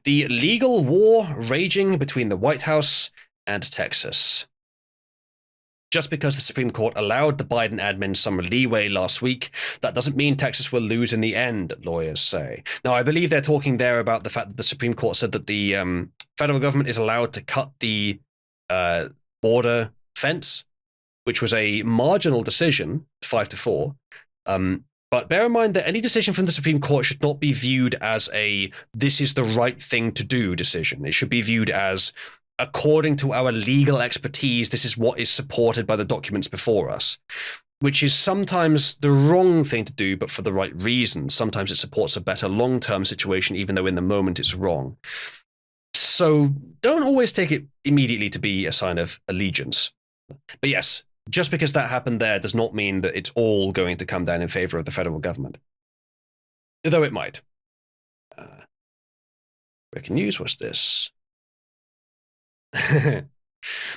The legal war raging between the White House and Texas. Just because the Supreme Court allowed the Biden admin some leeway last week, that doesn't mean Texas will lose in the end, lawyers say. Now, I believe they're talking there about the fact that the Supreme Court said that the federal government is allowed to cut the border fence, which was a marginal decision, 5-4. But bear in mind that any decision from the Supreme Court should not be viewed as a this is the right thing to do decision. It should be viewed as, according to our legal expertise, this is what is supported by the documents before us, which is sometimes the wrong thing to do, but for the right reasons. Sometimes it supports a better long-term situation, even though in the moment it's wrong. So don't always take it immediately to be a sign of allegiance. But yes, just because that happened there does not mean that it's all going to come down in favor of the federal government. Though it might. Breaking news, what's this?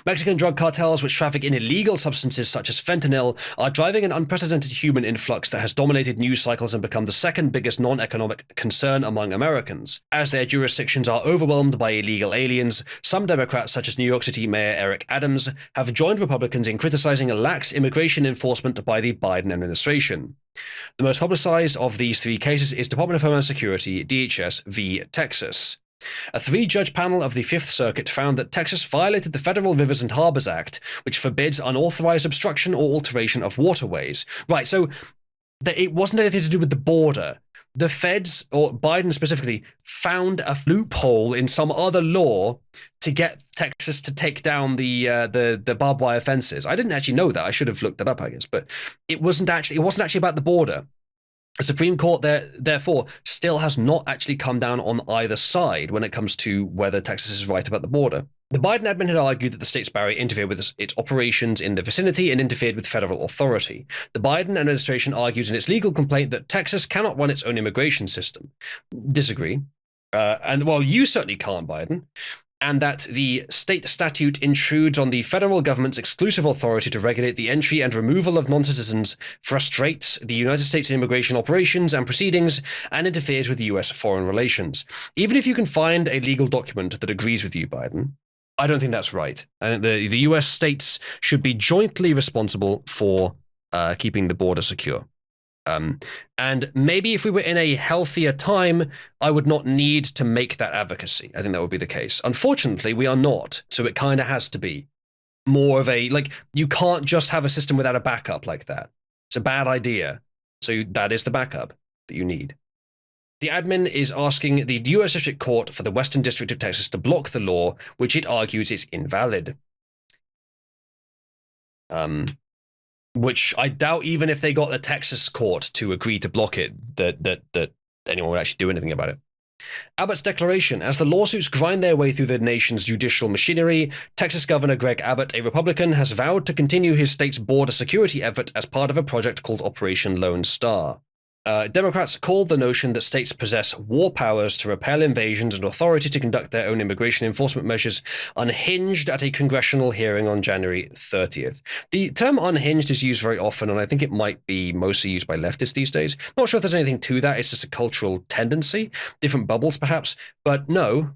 Mexican drug cartels, which traffic in illegal substances such as fentanyl, are driving an unprecedented human influx that has dominated news cycles and become the second biggest non-economic concern among Americans. As their jurisdictions are overwhelmed by illegal aliens, some Democrats, such as New York City Mayor Eric Adams, have joined Republicans in criticizing lax immigration enforcement by the Biden administration. The most publicized of these three cases is Department of Homeland Security, DHS v. Texas. A three-judge panel of the Fifth Circuit found that Texas violated the Federal Rivers and Harbors Act, which forbids unauthorized obstruction or alteration of waterways. Right, so it wasn't anything to do with the border. The feds, or Biden specifically, found a loophole in some other law to get Texas to take down the barbed wire fences. I didn't actually know that. I should have looked that up, I guess. But it wasn't actually about the border. The Supreme Court, therefore, still has not actually come down on either side when it comes to whether Texas is right about the border. The Biden admin had argued that the state's barrier interfered with its operations in the vicinity and interfered with federal authority. The Biden administration argues in its legal complaint that Texas cannot run its own immigration system. Disagree. Well, you certainly can't, Biden. And that the state statute intrudes on the federal government's exclusive authority to regulate the entry and removal of non-citizens, frustrates the United States immigration operations and proceedings, and interferes with U.S. foreign relations. Even if you can find a legal document that agrees with you, Biden, I don't think that's right. I think the U.S. states should be jointly responsible for keeping the border secure. And maybe if we were in a healthier time, I would not need to make that advocacy. I think that would be the case. Unfortunately, we are not. So it kind of has to be more of a, you can't just have a system without a backup like that. It's a bad idea. So that is the backup that you need. The admin is asking the U.S. District Court for the Western District of Texas to block the law, which it argues is invalid. Which I doubt even if they got the Texas court to agree to block it, that anyone would actually do anything about it. Abbott's declaration. As the lawsuits grind their way through the nation's judicial machinery, Texas Governor Greg Abbott, a Republican, has vowed to continue his state's border security effort as part of a project called Operation Lone Star. Democrats called the notion that states possess war powers to repel invasions and authority to conduct their own immigration enforcement measures unhinged at a congressional hearing on January 30th. The term unhinged is used very often, and I think it might be mostly used by leftists these days. Not sure if there's anything to that. It's just a cultural tendency, different bubbles perhaps, but no,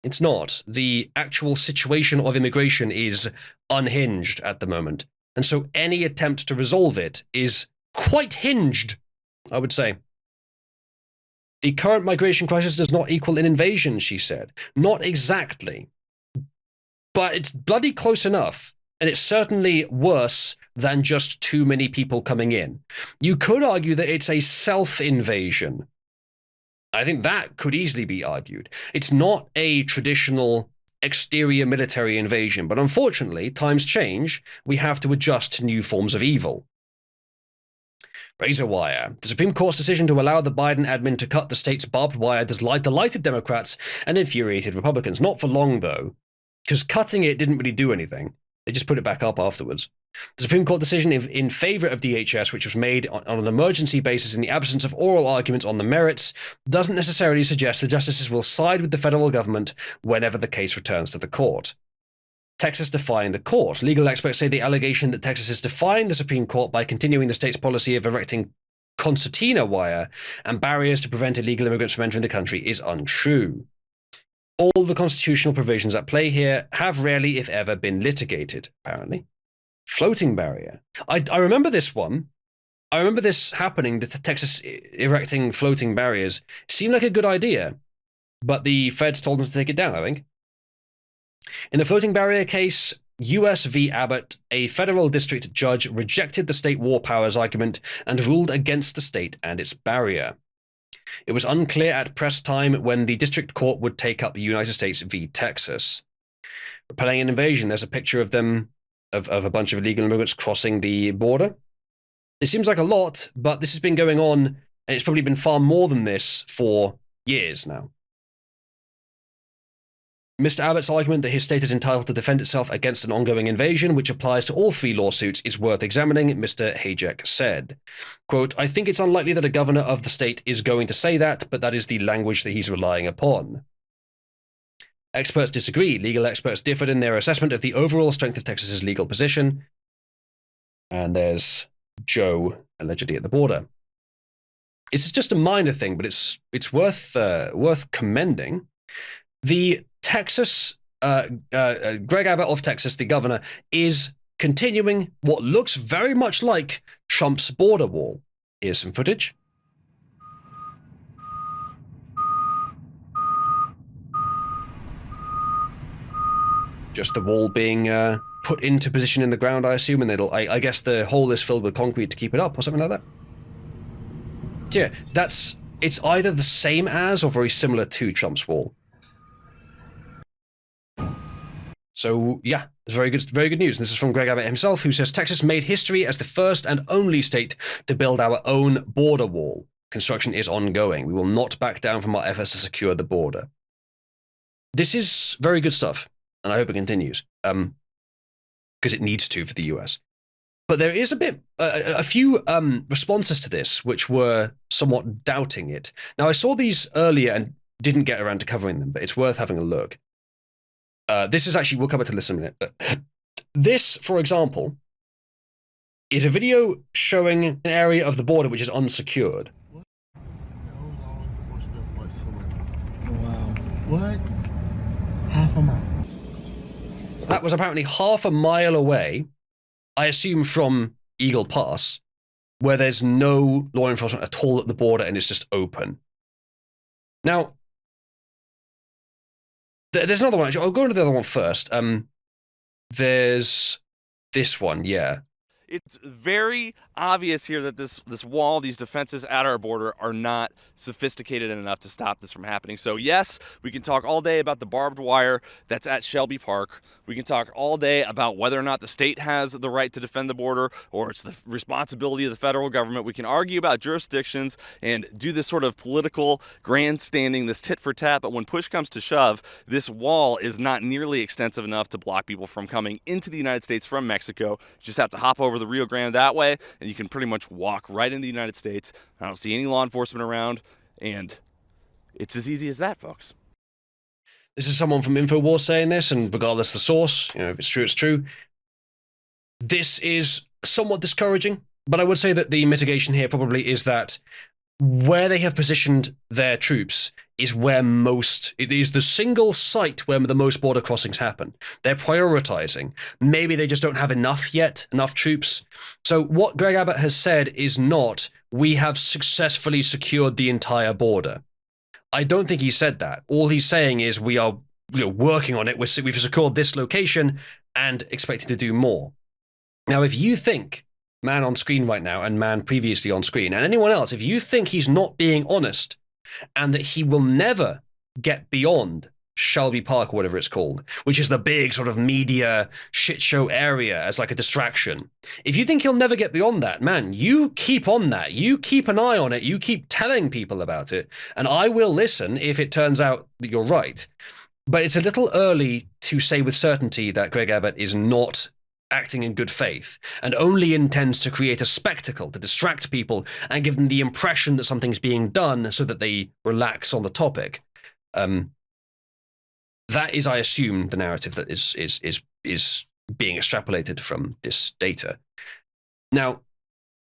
it's not. The actual situation of immigration is unhinged at the moment, and so any attempt to resolve it is quite hinged, I would say. The current migration crisis does not equal an invasion, she said. Not exactly. But it's bloody close enough, and it's certainly worse than just too many people coming in. You could argue that it's a self-invasion. I think that could easily be argued. It's not a traditional exterior military invasion, but unfortunately, times change. We have to adjust to new forms of evil. Razor wire. The Supreme Court's decision to allow the Biden admin to cut the state's barbed wire delighted Democrats and infuriated Republicans. Not for long, though, because cutting it didn't really do anything. They just put it back up afterwards. The Supreme Court decision in favor of DHS, which was made on an emergency basis in the absence of oral arguments on the merits, doesn't necessarily suggest the justices will side with the federal government whenever the case returns to the court. Texas defying the court. Legal experts say the allegation that Texas is defying the Supreme Court by continuing the state's policy of erecting concertina wire and barriers to prevent illegal immigrants from entering the country is untrue. All the constitutional provisions at play here have rarely, if ever, been litigated, apparently. Floating barrier. I remember this one. I remember this happening, the Texas erecting floating barriers. Seemed like a good idea, but the feds told them to take it down, I think. In the floating barrier case, US v. Abbott, a federal district judge rejected the state war powers argument and ruled against the state and its barrier. It was unclear at press time when the district court would take up United States v. Texas. Repelling an invasion, there's a picture of them, of a bunch of illegal immigrants crossing the border. It seems like a lot, but this has been going on, and it's probably been far more than this for years now. Mr. Abbott's argument that his state is entitled to defend itself against an ongoing invasion, which applies to all 3 lawsuits, is worth examining, Mr. Hayek said. Quote, I think it's unlikely that a governor of the state is going to say that, but that is the language that he's relying upon. Experts disagree. Legal experts differed in their assessment of the overall strength of Texas's legal position. And there's Joe, allegedly at the border. It's just a minor thing, but it's worth commending. The Texas, Greg Abbott of Texas, the governor, is continuing what looks very much like Trump's border wall. Here's some footage. Just the wall being put into position in the ground, I assume, and I guess the hole is filled with concrete to keep it up or something like that. So yeah, it's either the same as or very similar to Trump's wall. So yeah, it's very good news. And this is from Greg Abbott himself, who says Texas made history as the first and only state to build our own border wall. Construction is ongoing. We will not back down from our efforts to secure the border. This is very good stuff, and I hope it continues, because it needs to for the US. But there is a few responses to this which were somewhat doubting it. Now, I saw these earlier and didn't get around to covering them, but it's worth having a look. This is actually, we'll come back to this in a minute, but this, for example, is a video showing an area of the border which is unsecured. What? No law enforcement whatsoever. Wow. What? Half a mile. That was apparently half a mile away, I assume from Eagle Pass, where there's no law enforcement at all at the border and it's just open. Now, there's another one. Actually, I'll go into the other one first. There's this one, yeah. It's very obvious here that this wall, these defenses at our border are not sophisticated enough to stop this from happening. So yes, we can talk all day about the barbed wire that's at Shelby Park. We can talk all day about whether or not the state has the right to defend the border or it's the responsibility of the federal government. We can argue about jurisdictions and do this sort of political grandstanding, this tit for tat, but when push comes to shove, this wall is not nearly extensive enough to block people from coming into the United States from Mexico. You just have to hop over the Rio Grande that way, and you can pretty much walk right into the United States. I don't see any law enforcement around, and it's as easy as that, folks. This is someone from InfoWars saying this, and regardless of the source, if it's true, it's true. This is somewhat discouraging, but I would say that the mitigation here probably is that where they have positioned their troops is where it is the single site where the most border crossings happen. They're prioritizing. Maybe they just don't have enough troops. So what Greg Abbott has said is not, we have successfully secured the entire border. I don't think he said that. All he's saying is we are working on it. We've secured this location and expecting to do more. Now, if you think, man on screen right now and man previously on screen, and anyone else, if you think he's not being honest and that he will never get beyond Shelby Park, or whatever it's called, which is the big sort of media shit show area as like a distraction. If you think he'll never get beyond that, man, you keep on that. You keep an eye on it. You keep telling people about it. And I will listen if it turns out that you're right. But it's a little early to say with certainty that Greg Abbott is not acting in good faith and only intends to create a spectacle to distract people and give them the impression that something's being done so that they relax on the topic. That is, I assume, the narrative that is being extrapolated from this data. Now,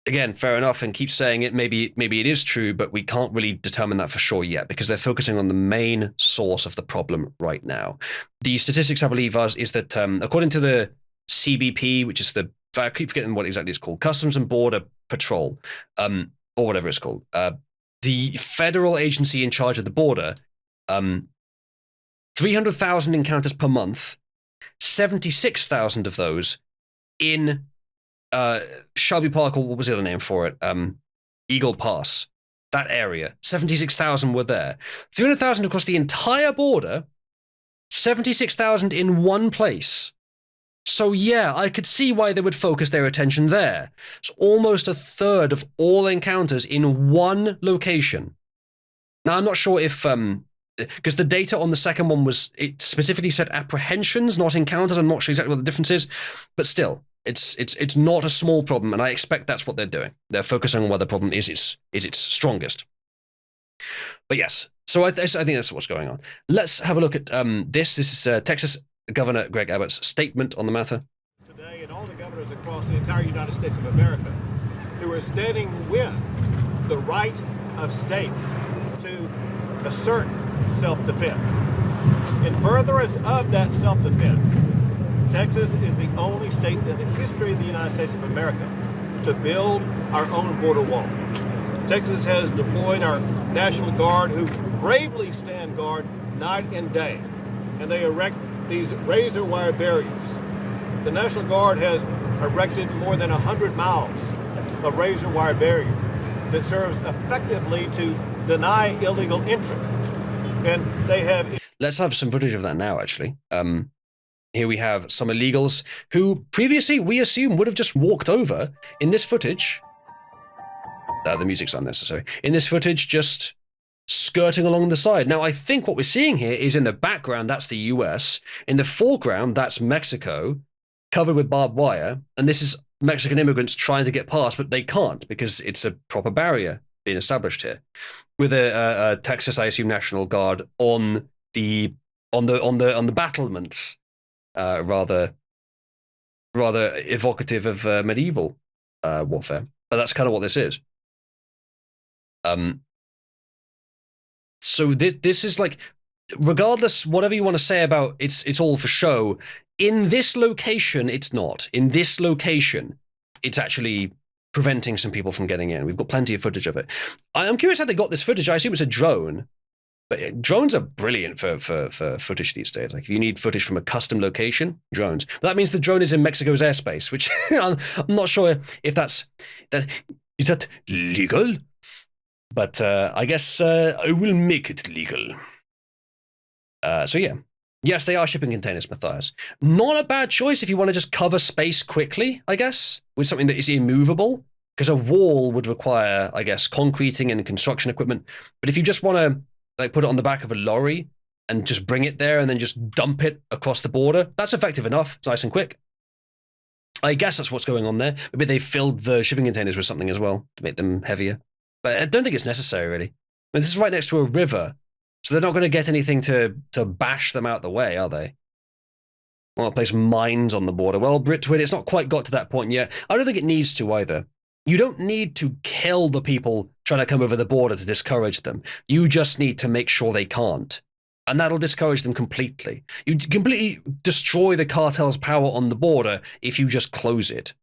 again, fair enough, and keep saying it. Maybe it is true, but we can't really determine that for sure yet because they're focusing on the main source of the problem right now. The statistics, I believe, is that according to the CBP, which is I keep forgetting what exactly it's called, Customs and Border Patrol, or whatever it's called, the federal agency in charge of the border, 300,000 encounters per month, 76,000 of those in Shelby Park, or what was the other name for it? Eagle Pass. That area. 76,000 were there. 300,000 across the entire border, 76,000 in one place. So yeah, I could see why they would focus their attention there. It's almost a third of all encounters in one location. Now, I'm not sure if, because the data on the second one it specifically said apprehensions, not encounters. I'm not sure exactly what the difference is, but still, it's not a small problem, and I expect that's what they're doing. They're focusing on where the problem is its strongest. But yes, so I think that's what's going on. Let's have a look at this. This is Texas Governor Greg Abbott's statement on the matter. Today, and all the governors across the entire United States of America who are standing with the right of states to assert self-defense. In furtherance of that self-defense, Texas is the only state in the history of the United States of America to build our own border wall. Texas has deployed our National Guard, who bravely stand guard night and day, and they erect these razor wire barriers. The National Guard has erected more than 100 miles of razor wire barrier that serves effectively to deny illegal entry. And they have... Let's have some footage of that now, actually. Here we have some illegals who previously we assume would have just walked over. In this footage, the music's unnecessary. In this footage, just skirting along the side. Now, I think what we're seeing here is in the background, that's the US. In the foreground, that's Mexico, covered with barbed wire. And this is Mexican immigrants trying to get past, but they can't because it's a proper barrier being established here. With a Texas, I assume, National Guard on the battlements, rather evocative of medieval warfare. But that's kind of what this is. So this is like, regardless, whatever you want to say about it's all for show. In this location, it's not. In this location, it's actually preventing some people from getting in. We've got plenty of footage of it. I'm curious how they got this footage. I assume it's a drone, but drones are brilliant for footage these days. Like if you need footage from a custom location, drones. But that means the drone is in Mexico's airspace, which I'm not sure if is that legal? But I guess I will make it legal. So yeah. Yes, they are shipping containers, Matthias. Not a bad choice if you want to just cover space quickly, I guess, with something that is immovable. Because a wall would require, I guess, concreting and construction equipment. But if you just want to like put it on the back of a lorry and just bring it there and then just dump it across the border, that's effective enough. It's nice and quick. I guess that's what's going on there. Maybe they filled the shipping containers with something as well to make them heavier. But I don't think it's necessary, really. I mean, this is right next to a river, so they're not going to get anything to bash them out the way, are they? Well, place mines on the border. Well, Britwid, it's not quite got to that point yet. I don't think it needs to either. You don't need to kill the people trying to come over the border to discourage them. You just need to make sure they can't. And that'll discourage them completely. You completely destroy the cartel's power on the border if you just close it.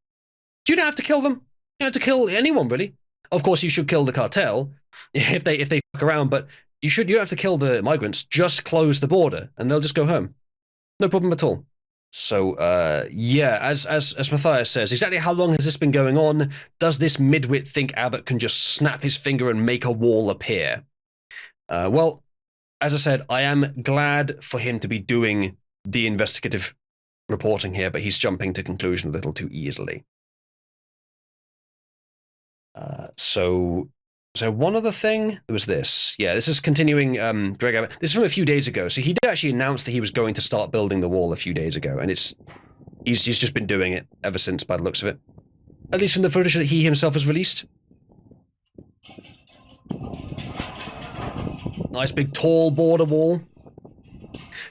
You don't have to kill them. You don't have to kill anyone, really. Of course, you should kill the cartel if they fuck around, but you don't have to kill the migrants. Just close the border, and they'll just go home. No problem at all. So, yeah, as Matthias says, exactly how long has this been going on? Does this midwit think Abbott can just snap his finger and make a wall appear? Well, as I said, I am glad for him to be doing the investigative reporting here, but he's jumping to conclusion a little too easily. So one other thing was this. Yeah, this is continuing Greg Abbott. This is from a few days ago. So he did actually announce that he was going to start building the wall a few days ago, and he's just been doing it ever since by the looks of it. At least from the footage that he himself has released. Nice big tall border wall.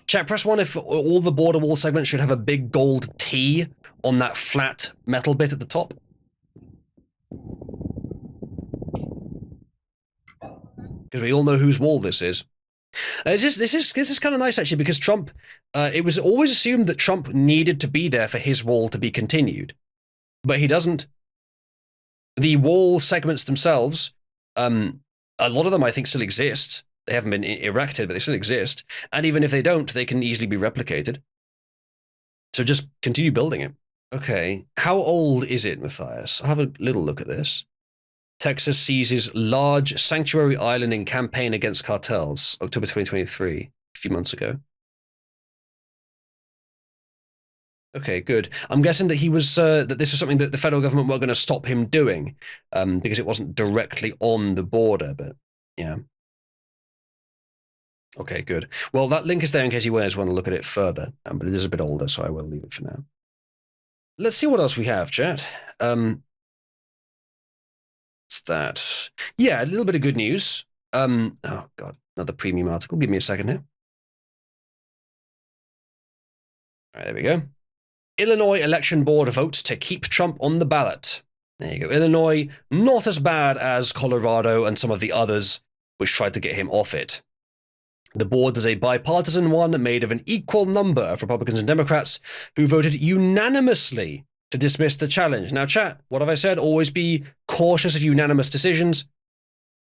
Chat, press 1 if all the border wall segments should have a big gold T on that flat metal bit at the top. because we all know whose wall this is. This is kind of nice, actually, because Trump, it was always assumed that Trump needed to be there for his wall to be continued, but he doesn't. The wall segments themselves, a lot of them I think still exist. They haven't been erected, but they still exist. And even if they don't, they can easily be replicated. So just continue building it. Okay, how old is it, Matthias? I'll have a little look at this. Texas seizes large sanctuary island in campaign against cartels, October 2023, a few months ago. Okay, good. I'm guessing that he was that this is something that the federal government were going to stop him doing, because it wasn't directly on the border. But yeah. Okay, good. Well, that link is there in case you guys want to look at it further, but it is a bit older, so I will leave it for now. Let's see what else we have, chat. What's that? Yeah, a little bit of good news. Oh God, another premium article. Give me a second here. All right, there we go. Illinois election board votes to keep Trump on the ballot. There you go. Illinois, not as bad as Colorado and some of the others, which tried to get him off it. The board is a bipartisan one made of an equal number of Republicans and Democrats who voted unanimously to dismiss the challenge. Now, chat, what have I said? Always be cautious of unanimous decisions.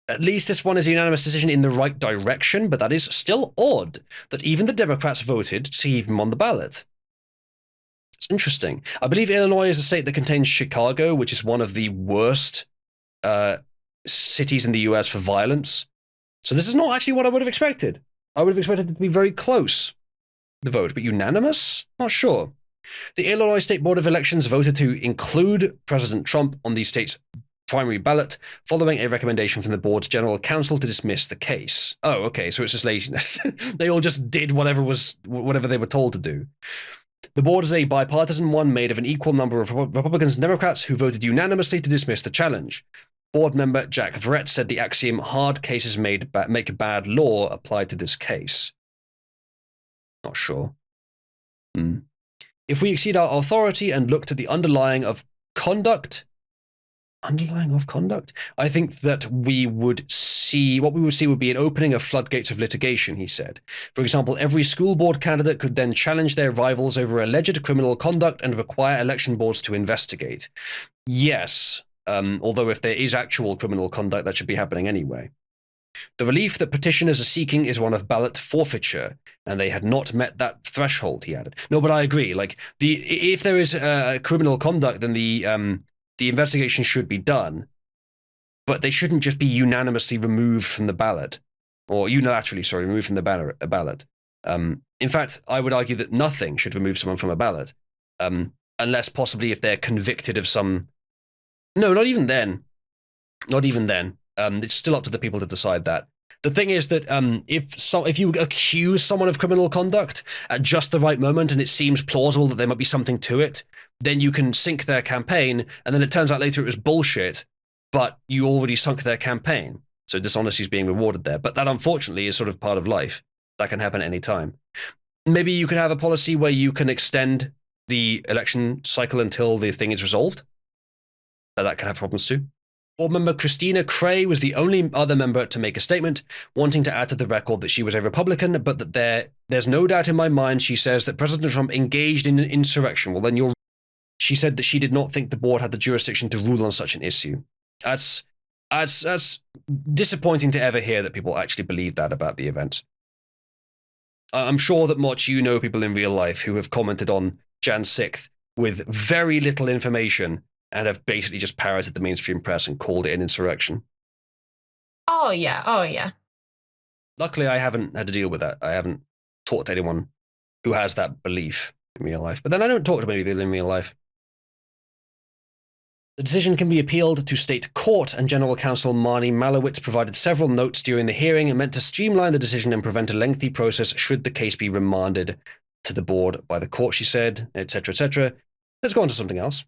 At least this one is a unanimous decision in the right direction, but that is still odd that even the Democrats voted to keep him on the ballot. It's interesting. I believe Illinois is a state that contains Chicago, which is one of the worst cities in the US for violence. So this is not actually what I would have expected. I would have expected it to be very close, the vote, but unanimous? Not sure. The Illinois State Board of Elections voted to include President Trump on the state's primary ballot, following a recommendation from the board's general counsel to dismiss the case. Oh, okay, so it's just laziness. They all just did whatever they were told to do. The board is a bipartisan one made of an equal number of Republicans and Democrats who voted unanimously to dismiss the challenge. Board member Jack Verrett said the axiom "hard cases make bad law" applied to this case. Not sure. If we exceed our authority and looked at the underlying of conduct, I think that what we would see would be an opening of floodgates of litigation, he said. For example, every school board candidate could then challenge their rivals over alleged criminal conduct and require election boards to investigate. Yes, although if there is actual criminal conduct, that should be happening anyway. The relief that petitioners are seeking is one of ballot forfeiture, and they had not met that threshold, he added. No, but I agree. Like, if there is criminal conduct, then the investigation should be done, but they shouldn't just be unanimously removed from the ballot, or unilaterally, removed from the ballot. In fact, I would argue that nothing should remove someone from a ballot, unless possibly if they're convicted of some... No, not even then. Not even then. It's still up to the people to decide that. The thing is that if you accuse someone of criminal conduct at just the right moment and it seems plausible that there might be something to it, then you can sink their campaign, and then it turns out later it was bullshit, but you already sunk their campaign. So dishonesty is being rewarded there. But that, unfortunately, is sort of part of life. That can happen at any time. Maybe you could have a policy where you can extend the election cycle until the thing is resolved. But that can have problems too. Board member Christina Cray was the only other member to make a statement, wanting to add to the record that she was a Republican, but that there's no doubt in my mind, she says, that President Trump engaged in an insurrection. Well, then she said that she did not think the board had the jurisdiction to rule on such an issue. That's disappointing to ever hear that people actually believe that about the event. I'm sure that, Motch, you know people in real life who have commented on Jan 6th with very little information and have basically just parroted the mainstream press and called it an insurrection. Oh, yeah. Luckily, I haven't had to deal with that. I haven't talked to anyone who has that belief in real life. But then I don't talk to many people in real life. The decision can be appealed to state court, and General Counsel Marnie Malowitz provided several notes during the hearing and meant to streamline the decision and prevent a lengthy process should the case be remanded to the board by the court, she said, etc., etc. Let's go on to something else.